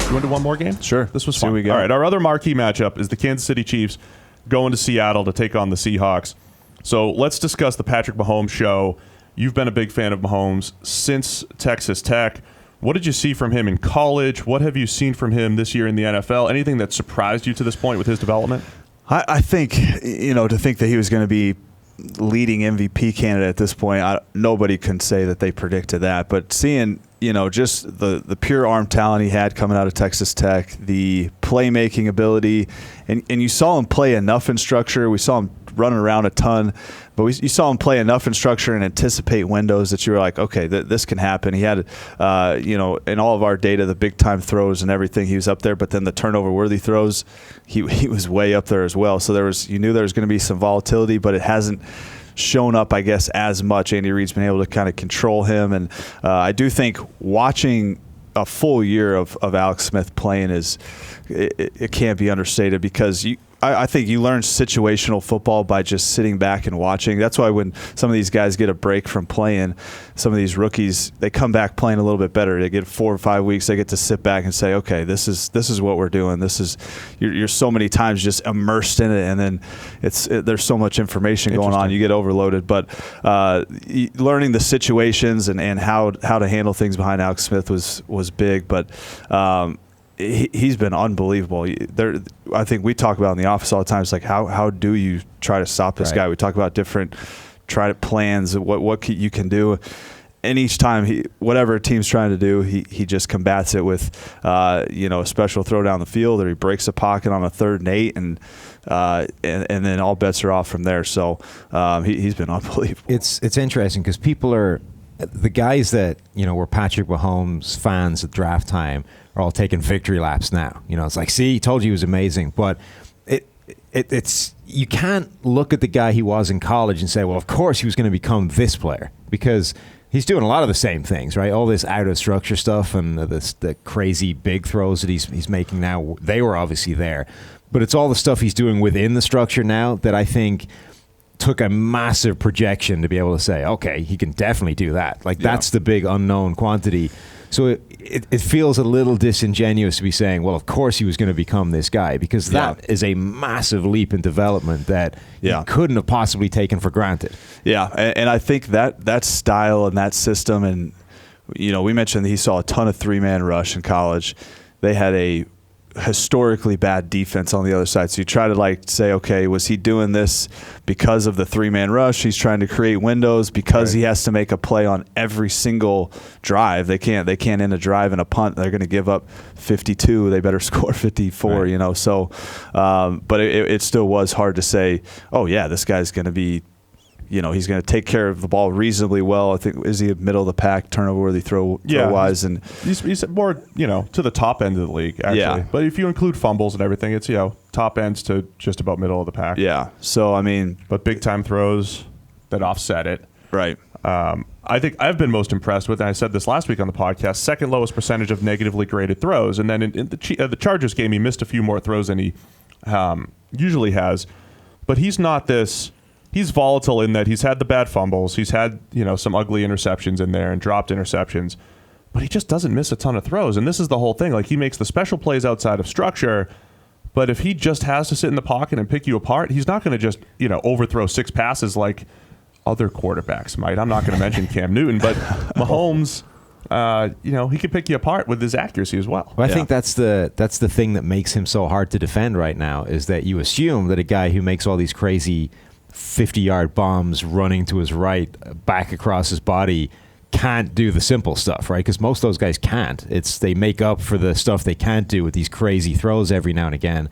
You want to do one more game? Sure. This was See fun. what we got. All right, our other marquee matchup is the Kansas City Chiefs going to Seattle to take on the Seahawks. So let's discuss the Patrick Mahomes show. You've been a big fan of Mahomes since Texas Tech. What did you see from him in college? What have you seen from him this year in the NFL? Anything that surprised you to this point with his development? I think, to think that he was going to be leading MVP candidate at this point, nobody can say that they predicted that. But seeing, just the pure arm talent he had coming out of Texas Tech, the playmaking ability, and you saw him play enough in structure. We saw him running around a ton, but you saw him play enough in structure and anticipate windows that you were like, okay, this can happen. He had, in all of our data, the big-time throws and everything, he was up there, but then the turnover-worthy throws, he was way up there as well. So you knew there was going to be some volatility, but it hasn't shown up, I guess, as much. Andy Reid's been able to kind of control him, and I do think watching a full year of Alex Smith playing it can't be understated, because I think you learn situational football by just sitting back and watching. That's why when some of these guys get a break from playing, some of these rookies, they come back playing a little bit better. They get 4 or 5 weeks. They get to sit back and say, okay, this is what we're doing. You're so many times just immersed in it, and then there's so much information going on. You get overloaded. But learning the situations and how to handle things behind Alex Smith was big. But he's been unbelievable. I think we talk about in the office all the time. It's like, how do you try to stop this guy? We talk about different plans, what you can do. And each time, whatever a team's trying to do, he just combats it with, a special throw down the field, or he breaks a pocket on a 3rd and 8, and then all bets are off from there. So he's been unbelievable. It's interesting because people are the guys that were Patrick Mahomes fans at draft time are all taking victory laps now. It's like, see, he told you he was amazing, but it's you can't look at the guy he was in college and say, well, of course he was going to become this player, because he's doing a lot of the same things, right? All this out of structure stuff and the crazy big throws that he's making now, they were obviously there, but it's all the stuff he's doing within the structure now that I think took a massive projection to be able to say, okay, he can definitely do that. That's the big unknown quantity. So it feels a little disingenuous to be saying, well, of course he was going to become this guy, because that is a massive leap in development that you couldn't have possibly taken for granted. Yeah, and I think that style and that system, and we mentioned that he saw a ton of 3-man rush in college. They had a historically bad defense on the other side. So you try to say, okay, was he doing this because of the 3-man rush? He's trying to create windows because he has to make a play on every single drive. They can't end a drive and a punt. They're going to give up 52. They better score 54, So, but it still was hard to say, oh yeah, this guy's going to be, he's going to take care of the ball reasonably well. I think, is he middle of the pack, turnover-worthy throw-wise? And he's more, to the top end of the league, actually. Yeah. But if you include fumbles and everything, it's, top ends to just about middle of the pack. Yeah. So, but big-time throws that offset it. Right. I think I've been most impressed with, and I said this last week on the podcast, second lowest percentage of negatively graded throws. And then in the Chargers game, he missed a few more throws than he usually has. But he's not this... He's volatile in that he's had the bad fumbles. He's had, some ugly interceptions in there and dropped interceptions, but he just doesn't miss a ton of throws. And this is the whole thing. He makes the special plays outside of structure, but if he just has to sit in the pocket and pick you apart, he's not going to just, overthrow 6 passes like other quarterbacks might. I'm not going to mention Cam Newton, but Mahomes, he can pick you apart with his accuracy as well. I think that's the thing that makes him so hard to defend right now, is that you assume that a guy who makes all these crazy 50-yard bombs running to his right, back across his body, can't do the simple stuff, right? Because most of those guys can't. They make up for the stuff they can't do with these crazy throws every now and again.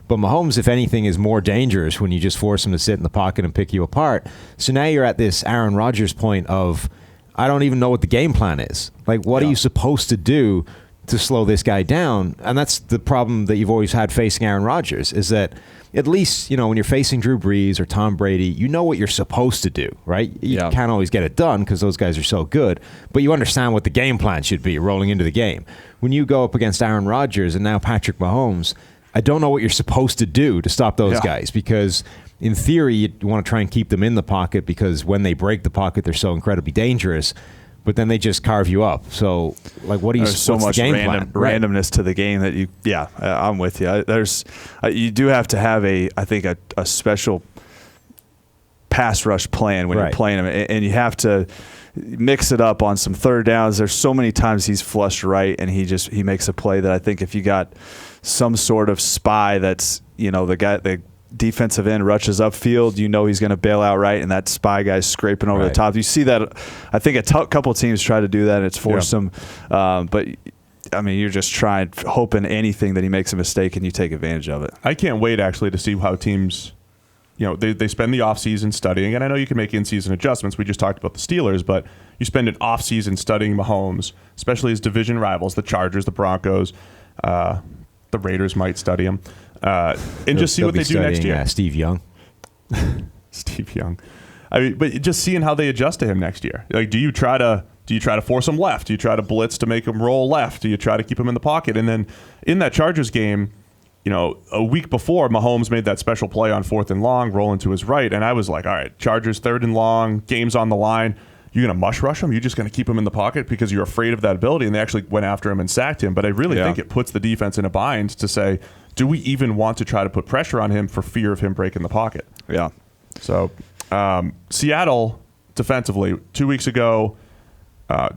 But Mahomes, if anything, is more dangerous when you just force him to sit in the pocket and pick you apart. So now you're at this Aaron Rodgers point of, I don't even know what the game plan is. What are you supposed to do to slow this guy down? And that's the problem that you've always had facing Aaron Rodgers, is that at least, when you're facing Drew Brees or Tom Brady, you know what you're supposed to do, right? You can't always get it done because those guys are so good, but you understand what the game plan should be rolling into the game. When you go up against Aaron Rodgers and now Patrick Mahomes, I don't know what you're supposed to do to stop those guys, because in theory, you want to try and keep them in the pocket, because when they break the pocket, they're so incredibly dangerous. but then they just carve you up. So, like, what do you? There's so much randomness to the game that I'm with you. You do have to have I think a special pass rush plan when you're playing him, and you have to mix it up on some third downs. There's so many times he's flushed right, and he makes a play that I think if you got some sort of spy that's the defensive end rushes upfield, he's going to bail out right, and that spy guy's scraping over the top. You see that. I think a couple teams try to do that, and it's forced them. But I mean, you're just hoping anything that he makes a mistake, and you take advantage of it. I can't wait actually to see how teams. They spend the offseason studying, and I know you can make in-season adjustments. We just talked about the Steelers, but you spend an offseason studying Mahomes, especially his division rivals, the Chargers, the Broncos, the Raiders might study him, and just see what they do next year. Steve Young. Steve Young. I mean, but just seeing how they adjust to him next year. Like, do you try to force him left? Do you try to blitz to make him roll left? Do you try to keep him in the pocket? And then in that Chargers game, a week before, Mahomes made that special play on 4th and long, rolling to his right, and I was like, all right, Chargers 3rd and long, game's on the line. You're going to mush rush him? You're just going to keep him in the pocket because you're afraid of that ability, and they actually went after him and sacked him. But I really think it puts the defense in a bind to say, do we even want to try to put pressure on him for fear of him breaking the pocket? Yeah. So Seattle, defensively, 2 weeks ago,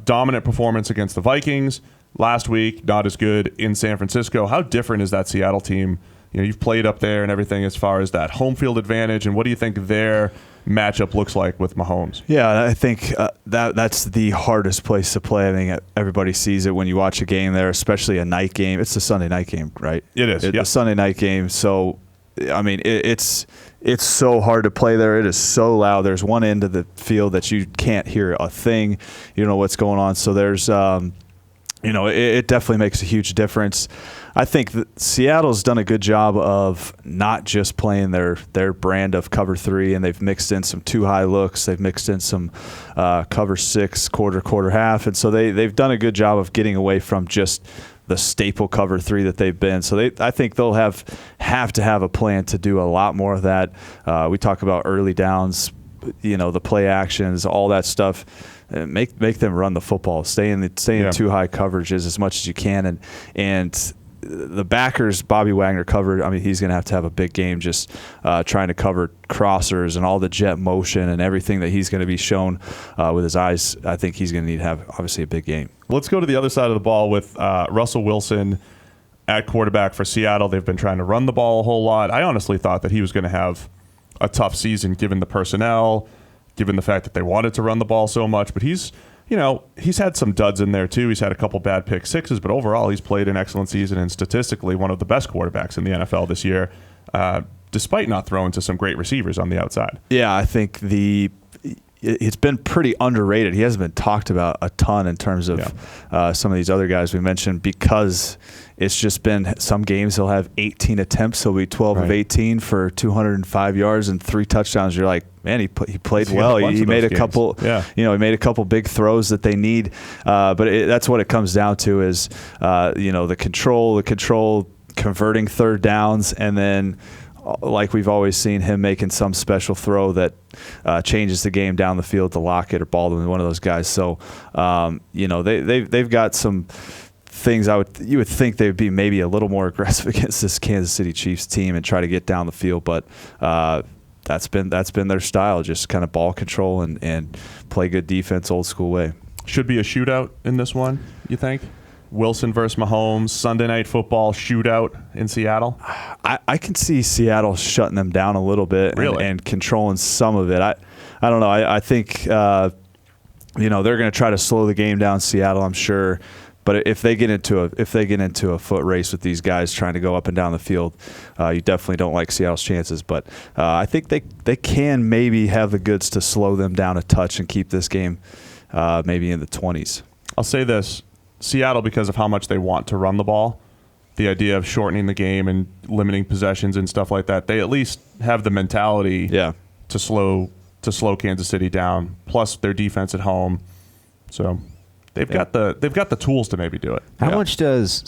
dominant performance against the Vikings. Last week, not as good in San Francisco. How different is that Seattle team? You've played up there and everything as far as that home field advantage, and what do you think their matchup looks like with Mahomes? Yeah, I think that's the hardest place to play. I think everybody sees it when you watch a game there, especially a night game. It's a Sunday night game, right? It is. It's a Sunday night game. So, I mean, it's so hard to play there. It is so loud. There's one end of the field that you can't hear a thing. You don't know what's going on. So there's it definitely makes a huge difference. I think that Seattle's done a good job of not just playing their brand of cover 3, and they've mixed in some too high looks. They've mixed in some cover 6, quarter half, and so they've done a good job of getting away from just the staple cover 3 that they've been. So I think they'll have to have a plan to do a lot more of that. We talk about early downs, the play actions, all that stuff. Make them run the football. Stay in too high coverages as much as you can, and the backers, Bobby Wagner covered. I mean, he's going to have a big game just trying to cover crossers and all the jet motion and everything that he's going to be shown with his eyes. I think he's going to need to have obviously a big game. Let's go to the other side of the ball with Russell Wilson at quarterback for Seattle. They've been trying to run the ball a whole lot. I honestly thought that he was going to have a tough season given the personnel, given the fact that they wanted to run the ball so much, but he's had some duds in there too. He's had a couple bad pick sixes, but overall he's played an excellent season and statistically one of the best quarterbacks in the NFL this year, despite not throwing to some great receivers on the outside. Yeah, I think it's been pretty underrated. He hasn't been talked about a ton in terms of some of these other guys we mentioned because it's just been some games he'll have 18 attempts. He'll be 12 of 18 for 205 yards and 3 touchdowns. You're like, man, he played well. He made a couple. Yeah. He made a couple big throws that they need. But that's what it comes down to is the control, converting third downs, and then like we've always seen him making some special throw that changes the game down the field to Lockett or Baldwin, one of those guys. So they've got some things you would think they would be maybe a little more aggressive against this Kansas City Chiefs team and try to get down the field, but that's been their style, just kind of ball control and play good defense, old school way. Should be a shootout in this one, you think? Wilson versus Mahomes, Sunday Night Football shootout in Seattle? I can see Seattle shutting them down a little bit and controlling some of it. I don't know. I think they're going to try to slow the game down, Seattle, I'm sure. But if they get into a foot race with these guys trying to go up and down the field, you definitely don't like Seattle's chances. But I think they can maybe have the goods to slow them down a touch and keep this game maybe in the 20s. I'll say this. Seattle, because of how much they want to run the ball, the idea of shortening the game and limiting possessions and stuff like that, they at least have the mentality to slow Kansas City down, plus their defense at home. So they've got the tools to maybe do it. How much does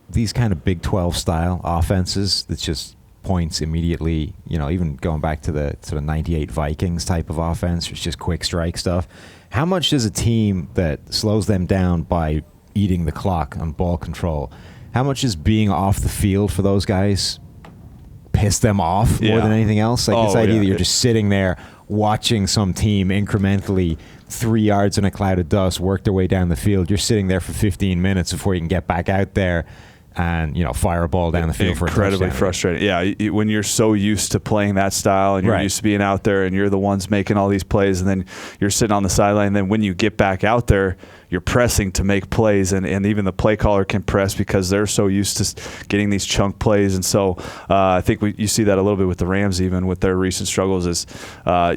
these kind of Big 12 style offenses that just points immediately, even going back to the sort of 98 Vikings type of offense, it's just quick strike stuff. how much does a team that slows them down by eating the clock on ball control, how much is being off the field for those guys piss them off more than anything else? Like this idea that you're just sitting there watching some team incrementally 3 yards in a cloud of dust work their way down the field. You're sitting there for 15 minutes before you can get back out there and fire a ball down the field for a touchdown. Incredibly frustrating. Yeah, when you're so used to playing that style and you're used to being out there and you're the ones making all these plays, and then you're sitting on the sideline, and then when you get back out there, you're pressing to make plays, and even the play caller can press because they're so used to getting these chunk plays. And so I think you see that a little bit with the Rams, even with their recent struggles, is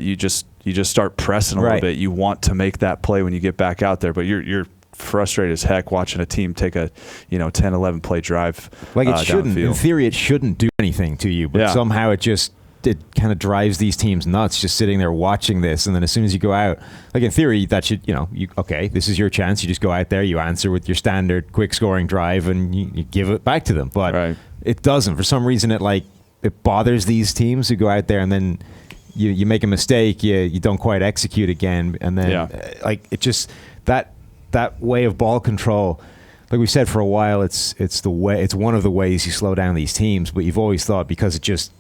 you just start pressing a little bit. You want to make that play when you get back out there, but you're frustrated as heck watching a team take a 10, 11 play drive. Like it shouldn't. Downfield. In theory, it shouldn't do anything to you, but somehow it kind of drives these teams nuts just sitting there watching this. And then as soon as you go out, like in theory, that should, okay, this is your chance. You just go out there, you answer with your standard quick scoring drive, and you give it back to them. But it doesn't. For some reason, it bothers these teams who go out there and then you make a mistake, you don't quite execute again. And then it just, that way of ball control, like we said for a while, it's one of the ways you slow down these teams. But you've always thought because it just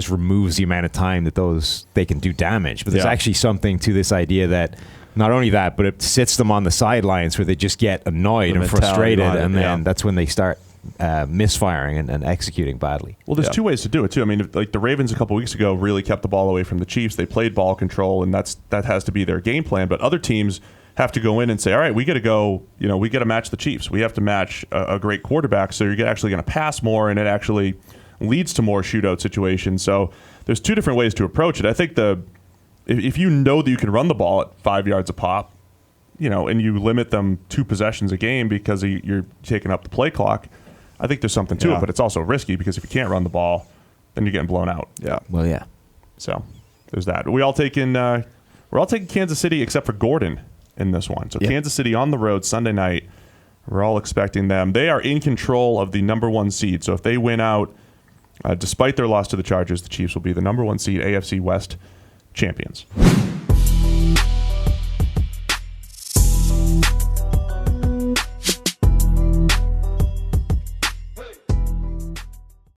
removes the amount of time that they can do damage. But there's actually something to this idea that not only that, but it sits them on the sidelines where they just get annoyed and frustrated, and then that's when they start misfiring and executing badly. Well, there's two ways to do it too. I mean, like the Ravens a couple weeks ago really kept the ball away from the Chiefs. They played ball control, and that has to be their game plan. But other teams have to go in and say, all right, we got to go, we got to match the Chiefs. We have to match a great quarterback, so you're actually going to pass more, and it actually leads to more shootout situations. So there's two different ways to approach it. I think if you know that you can run the ball at 5 yards a pop, and you limit them 2 possessions a game because you're taking up the play clock, I think there's something to it, but it's also risky because if you can't run the ball, then you're getting blown out. Yeah. Well, yeah. So there's that. We're all taking Kansas City except for Gordon in this one. So Kansas City on the road Sunday night. We're all expecting them. They are in control of the number 1 seed. So if they win out, despite their loss to the Chargers, the Chiefs will be the number 1 seed AFC West champions.